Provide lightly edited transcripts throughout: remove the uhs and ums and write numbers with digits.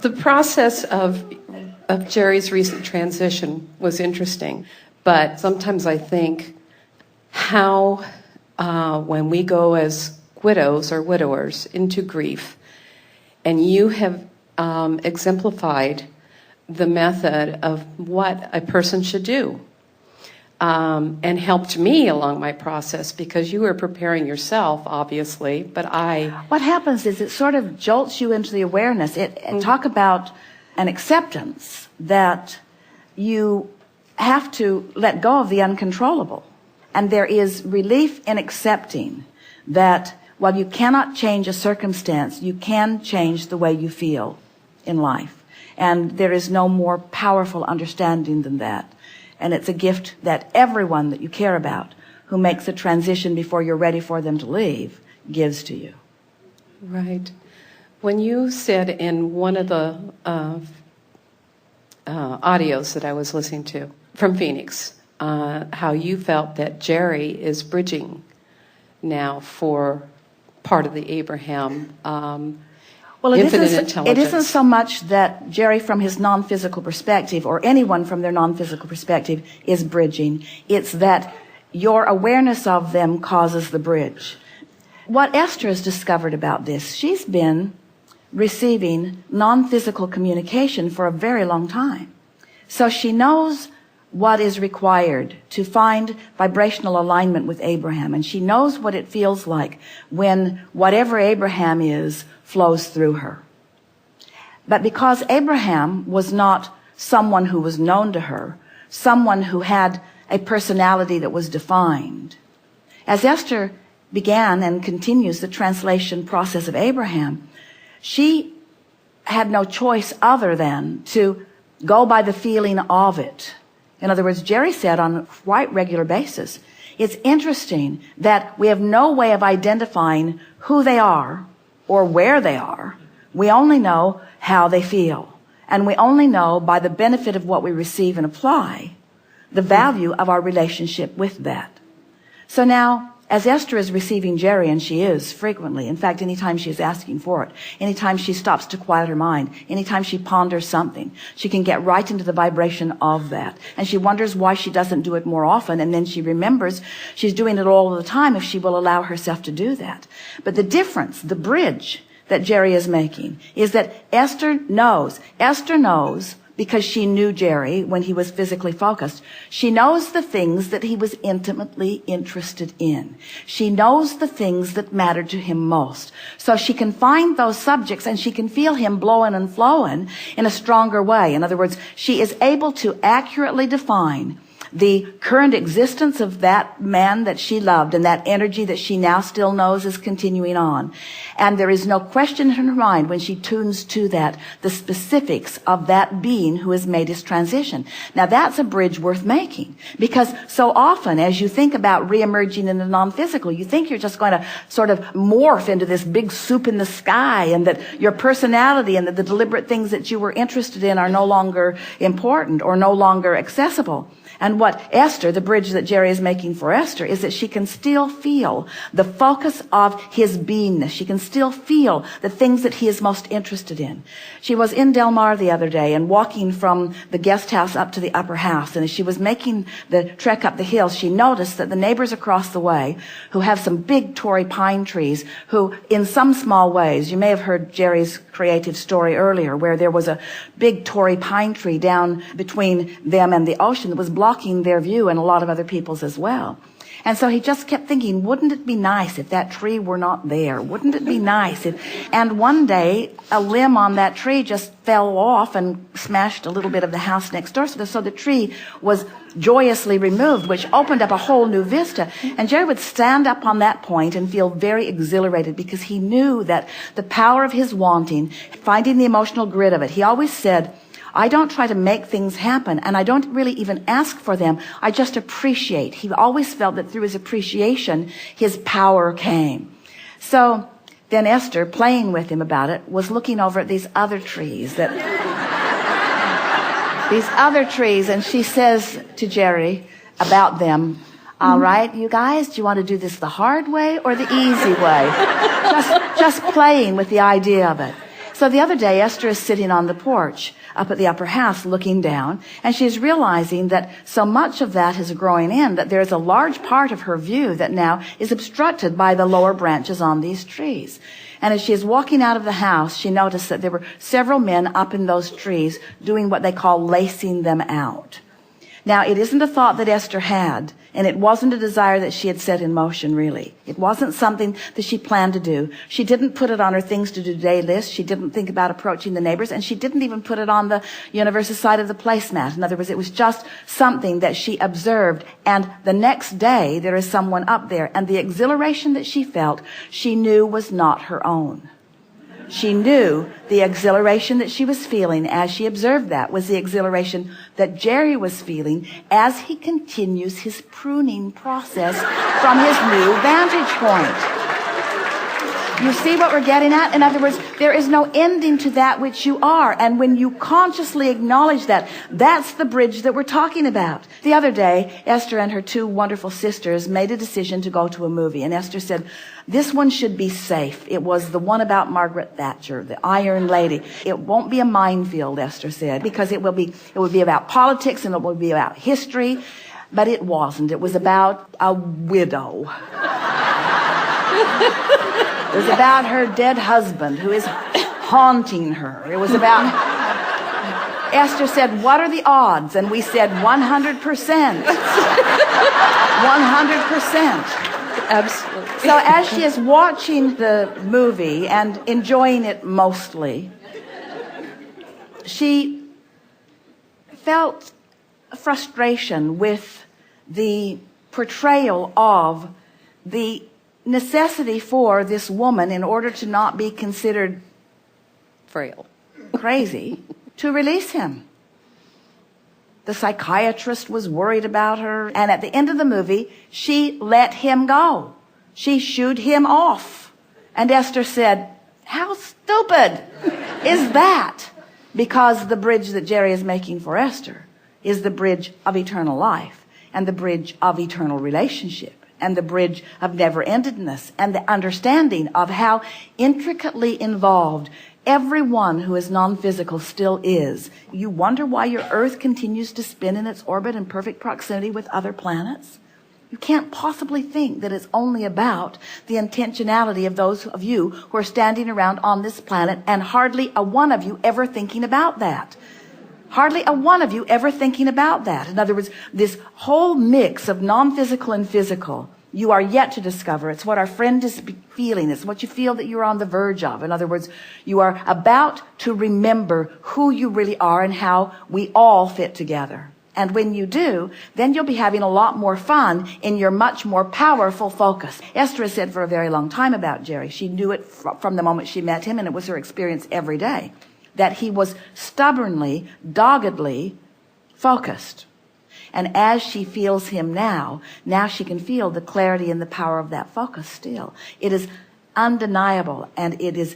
The process of Jerry's recent transition was interesting, but sometimes I think how when we go as widows or widowers into grief, and you have exemplified the method of what a person should do, and helped me along my process, because you were preparing yourself, obviously, but What happens is it sort of jolts you into the awareness. Talk about an acceptance that you have to let go of the uncontrollable. And there is relief in accepting that while you cannot change a circumstance, you can change the way you feel in life. And there is no more powerful understanding than that. And it's a gift that everyone that you care about who makes a transition before you're ready for them to leave gives to you. Right. When you said in one of the audios that I was listening to from Phoenix, how you felt that Jerry is bridging now for part of the Abraham infinite intelligence. It isn't so much that Jerry from his non-physical perspective or anyone from their non-physical perspective is bridging. It's that your awareness of them causes the bridge. What Esther has discovered about this, she's been receiving non-physical communication for a very long time. So she knows what is required to find vibrational alignment with Abraham, and she knows what it feels like when whatever Abraham is flows through her. But because Abraham was not someone who was known to her, someone who had a personality that was defined, as Esther began and continues the translation process of Abraham, she had no choice other than to go by the feeling of it. In other words, Jerry said on a quite regular basis, it's interesting that we have no way of identifying who they are or where they are. We only know how they feel. And we only know by the benefit of what we receive and apply the value of our relationship with that. So now, as Esther is receiving Jerry, and she is frequently, in fact, anytime she is asking for it, anytime she stops to quiet her mind, anytime she ponders something, she can get right into the vibration of that. And she wonders why she doesn't do it more often, and then she remembers she's doing it all the time if she will allow herself to do that. But the difference, the bridge that Jerry is making, is that Esther knows because she knew Jerry when he was physically focused. She knows the things that he was intimately interested in. She knows the things that mattered to him most. So she can find those subjects and she can feel him blowing and flowing in a stronger way. In other words, she is able to accurately define the current existence of that man that she loved and that energy that she now still knows is continuing on. And there is no question in her mind when she tunes to that, the specifics of that being who has made his transition. Now that's a bridge worth making, because so often as you think about reemerging in the non-physical, you think you're just going to sort of morph into this big soup in the sky, and that your personality and that the deliberate things that you were interested in are no longer important or no longer accessible. And what Esther, the bridge that Jerry is making for Esther, is that she can still feel the focus of his beingness. She can still feel the things that he is most interested in. She was in Del Mar the other day and walking from the guest house up to the upper house. And as she was making the trek up the hill, she noticed that the neighbors across the way, who have some big Tory pine trees, who in some small ways, you may have heard Jerry's creative story earlier, where there was a big Tory pine tree down between them and the ocean that was blocking their view and a lot of other people's as well. And so he just kept thinking, wouldn't it be nice if that tree were not there? Wouldn't it be nice if... And one day, a limb on that tree just fell off and smashed a little bit of the house next door. So the tree was joyously removed, which opened up a whole new vista. And Jerry would stand up on that point and feel very exhilarated, because he knew that the power of his wanting, finding the emotional grid of it, he always said, I don't try to make things happen, and I don't really even ask for them. I just appreciate. He always felt that through his appreciation, his power came. So then Esther, playing with him about it, was looking over at these other trees and she says to Jerry about them, all right, you guys, do you want to do this the hard way or the easy way? Just playing with the idea of it. So So the other day, Esther is sitting on the porch up at the upper house looking down, and she's realizing that so much of that is growing in that there's a large part of her view that now is obstructed by the lower branches on these trees. And as she is walking out of the house, she noticed that there were several men up in those trees doing what they call lacing them out. Now, it isn't a thought that Esther had, and it wasn't a desire that she had set in motion, really. It wasn't something that she planned to do. She didn't put it on her things to do today list. She didn't think about approaching the neighbors, and she didn't even put it on the universal side of the placemat. In other words, it was just something that she observed, and the next day there is someone up there, and the exhilaration that she felt, she knew was not her own. She knew the exhilaration that she was feeling as she observed that was the exhilaration that Jerry was feeling as he continues his pruning process from his new vantage point. You see what we're getting at? In other words, there is no ending to that which you are. And when you consciously acknowledge that, that's the bridge that we're talking about. The other day, Esther and her two wonderful sisters made a decision to go to a movie. And Esther said, this one should be safe. It was the one about Margaret Thatcher, the Iron Lady. It won't be a minefield, Esther said, because it would be about politics and it would be about history. But it wasn't. It was about a widow. It was about her dead husband who is haunting her. It was about... Esther said, what are the odds? And we said 100%. 100%. Absolutely. So as she is watching the movie and enjoying it mostly, she felt frustration with the portrayal of the necessity for this woman, in order to not be considered Frail. crazy, to release him. The psychiatrist was worried about her, and at the end of the movie, she let him go. She shooed him off. And Esther said, how stupid is that? Because the bridge that Jerry is making for Esther is the bridge of eternal life, and the bridge of eternal relationship, and the bridge of never-endedness, and the understanding of how intricately involved everyone who is non-physical still is. You wonder why your Earth continues to spin in its orbit in perfect proximity with other planets? You can't possibly think that it's only about the intentionality of those of you who are standing around on this planet, and hardly a one of you ever thinking about that. Hardly a one of you ever thinking about that. In other words, this whole mix of non-physical and physical, you are yet to discover. It's what our friend is feeling. It's what you feel that you're on the verge of. In other words, you are about to remember who you really are and how we all fit together. And when you do, then you'll be having a lot more fun in your much more powerful focus. Esther has said for a very long time about Jerry. She knew it from the moment she met him, and it was her experience every day, that he was stubbornly, doggedly focused. And as she feels him now she can feel the clarity and the power of that focus still. It is undeniable and it is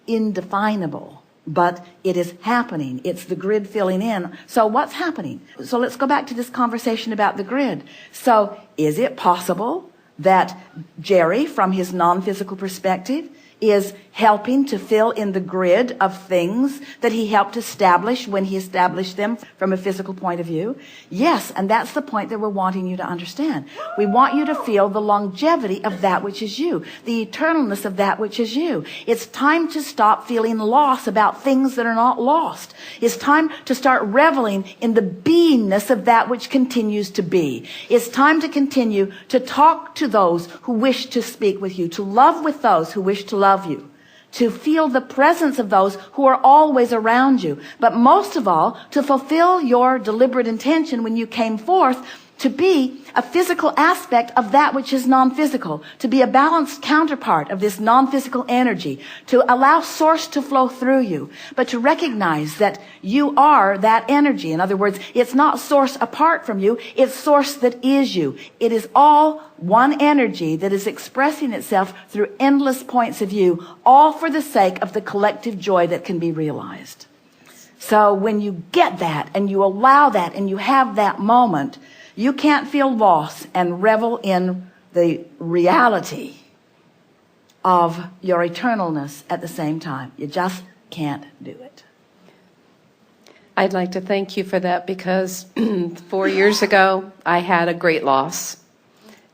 indefinable, but it is happening. It's the grid filling in. So what's happening? So let's go back to this conversation about the grid. So is it possible that Jerry, from his non-physical perspective, is helping to fill in the grid of things that he helped establish when he established them from a physical point of view? Yes, and that's the point that we're wanting you to understand. We want you to feel the longevity of that which is you, the eternalness of that which is you. It's time to stop feeling loss about things that are not lost. It's time to start reveling in the beingness of that which continues to be. It's time to continue to talk to those who wish to speak with you, to love with those who wish to love you, to feel the presence of those who are always around you, but most of all, to fulfill your deliberate intention when you came forth to be a physical aspect of that which is non-physical, to be a balanced counterpart of this non-physical energy, to allow source to flow through you, but to recognize that you are that energy. In other words, it's not source apart from you, it's source that is you. It is all one energy that is expressing itself through endless points of view, all for the sake of the collective joy that can be realized. So when you get that and you allow that and you have that moment, you can't feel loss and revel in the reality of your eternalness at the same time. You just can't do it. I'd like to thank you for that because 4 years ago, I had a great loss.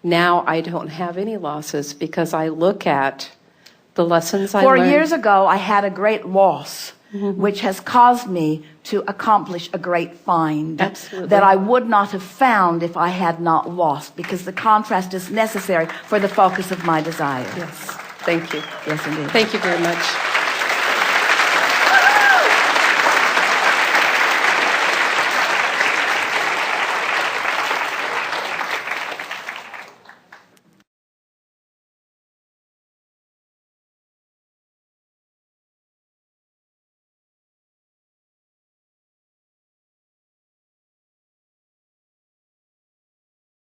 Now I don't have any losses because I look at the lessons I 4 learned. years ago, I had a great loss, which has caused me to accomplish a great find. Absolutely. That I would not have found if I had not lost, because the contrast is necessary for the focus of my desire. Yes, thank you. Yes, indeed. Thank you very much.